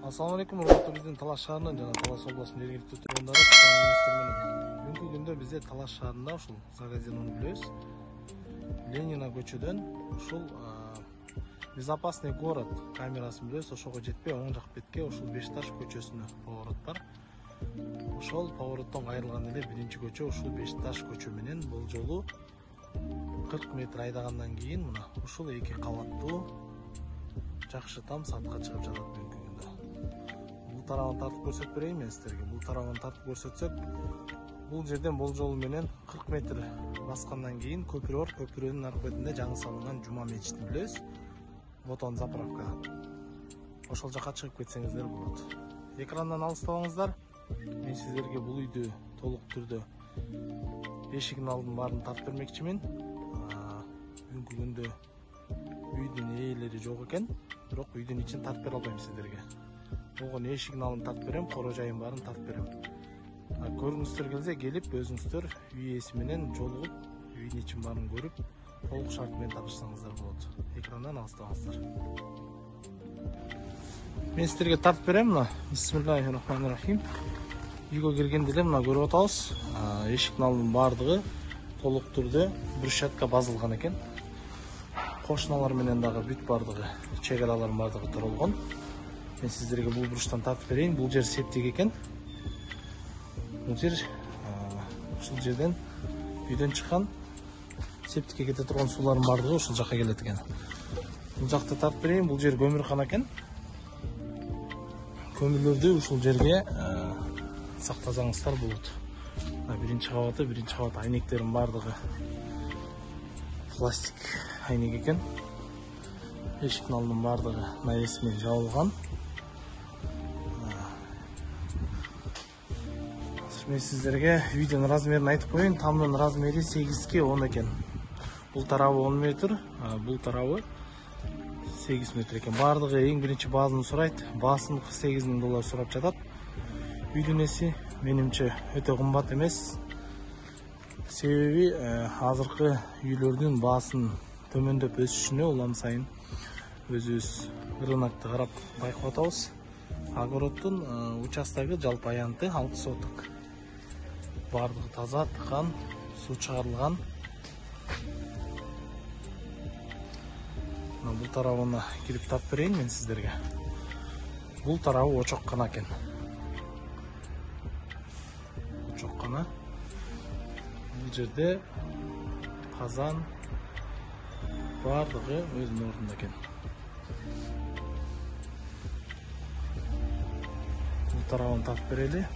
Assalamu alaikum, урматтуу биздин Талас шаарынын жана Талас областынын жергиликтүү тургундары. Бүгүнкү күндө бизде Талас шаарында ушул Загазинону билебиз. Ленина көчөдөн ушул Безопасный город камерасын билебиз. Ошого жетпей оң жак бетке ушул Бешташ көчөсүнө поворот бар. Ошол повороттон кайрылган эле биринчи көчө ушул Бешташ көчө менен бул жолу 40 метр айдагандан кийин мына ушул эки кабаттуу жакшы там сатка чыгып жатат бүгүнкү күндө. Бул тарабын тартып көрсөтүп берейин мен сиздерге. Бул тарабын тартып көрсөтсөк, бул жерден болжол менен 40 метр баскандан кийин көпүрө бар. Көпүрөнүн аркы бетинде жаңы салынган Жума мечитин билебиз. Ботон заправка. Ошол жака чыгып кетсеңиздер болот. Экрандан алыстабаңыздар. Мен сиздерге бул үйдү толук түрдө эшигин алдын баарын тартып бермекчимин. Бүгүнкү күндө үйдүн ээлери жок экен, бирок үйдүн ичин тартып бере албайм сиздерге. Болгон эшигин алып тартып берем, коро жайын баарын тартып берем. Көргүңүздөр келсе, келип өзүңүздөр үй ээси менен жолугуп, үйдүн ичин баарын көрүп, толук шарт менен таанышсаңыздар болот. Экрандан алыстабаңыздар. Мен сиздерге тартып берем. Мына Бисмиллахиррахманиррахим. Үйгө киргенде эле мына көрүп атабыз. Эшиктин алдынын баардыгы толук түрдө брусчатка базылган экен. Кошуналар менен дагы бүт бардыгы, чек-аралардын бардыгы турулган. Мен сиздерге бул буруштан тартып берейин. Бул жер септик экен. Бул жер ушул жерден үйдөн чыккан септикке кете турган суулардын бардыгы ушул жакка келет экен. Бул жакты тартып берейин. Бул жер көмүркана экен. Көмүрлөрдү ушул жерге сактасаңыздар болот. Биринчи кабат айнектердин бардыгы пластик айнек экен. Эшиктин алдынын бардыгы навес менен жабылган. Мен сиздерге үйдүн размерин айтып коеюн. Тамдын размери 8ге 10 экен. Бул тарабы 10 метр, бул тарабы 8 метр экен. Бардыгы эң биринчи баазын сурайт. Баасын $48,000 сурап жатат. Үйдүн ээси менимче өтө кымбат эмес. Себеби азыркы үйлөрдүн баасын төмөндөп өсүшүнө улам сайын өзүбүз рынокто карап байкап атабыз. Огороддун участогу жалпы аянты 6 соток. Бардыгы таза, тыкан, суу чыгарылган. Бул тарабына кирип тартып берейин мен сиздерге. Бул тарабы очоккана экен. Очоккана. Бул жерде казан бардыгы өзүнүн ордунда экен. Бул тарабын тартып берели.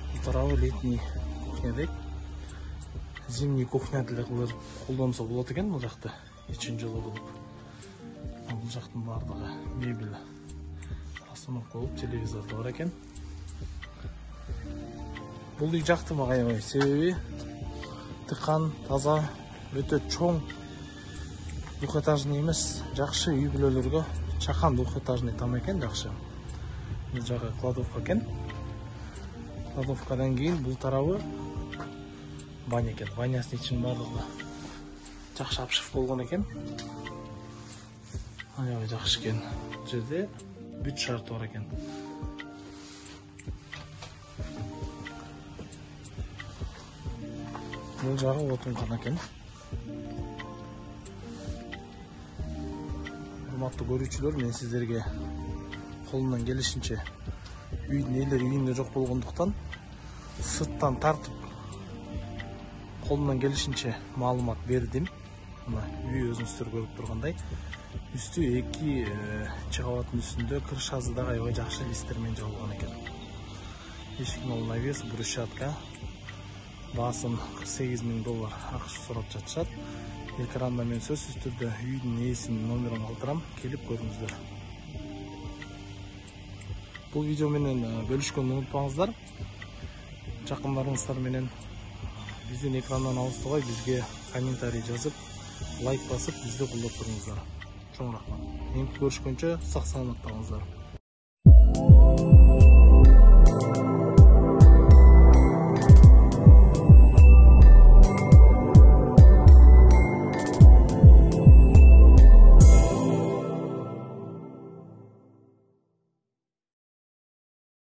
Бул тарабы летний кухня дейт. Зимний кухня деле кылып колдонсо болот экен бул жакты. Ичин жылуу кылып. Бул жактын бардыгы мебель. Расстановка болуп, телевизор да бар экен. Бул үй жактырмак аябай, себеби тыкан, таза, өтө чоң двухэтажный эмес, жакшы үй бүлөлөргө чакан двухэтажный там экен, жакшы. Бул жагы кладовка экен. Кладовкадан кийин бул тарабы баня экен. Банясынын ичин бардыгы жакшы апшык болгон экен. Аябай жакшы экен. Бул жерде бүт шарты бар экен. Бул жагы отунган экен. Урматтуу көрүүчүлөр, мен сиздерге колумдан келишинче үйдүн ээлери үйүндө жок болгондуктан сырттан тартып колумдан келишинче маалымат бердим. Мына үй өзүңүздөр көрүп тургандай, үстү 2 чыгабаттын үстүндө крышасы дагы аябай жакшы листер менен жабылган экен. Эшиктин алдына навес, брусчатка. Баасын $48,000 акш сурап жатышат. Экранда мен сөзсүз түрдө үйдүн ээсинин номерин калтырам, келип көрүңүздөр. Бул видео менен бөлүшкөнгө унутпаңыздар. Жакындарыңыздар менен биздин экрандан алыстабай бизге комментарий жазып, лайк басып, бизди колдоп туруңуздар. Чоң рахмат. Эми көрүшкөнчө сак саламатта болуңуздар.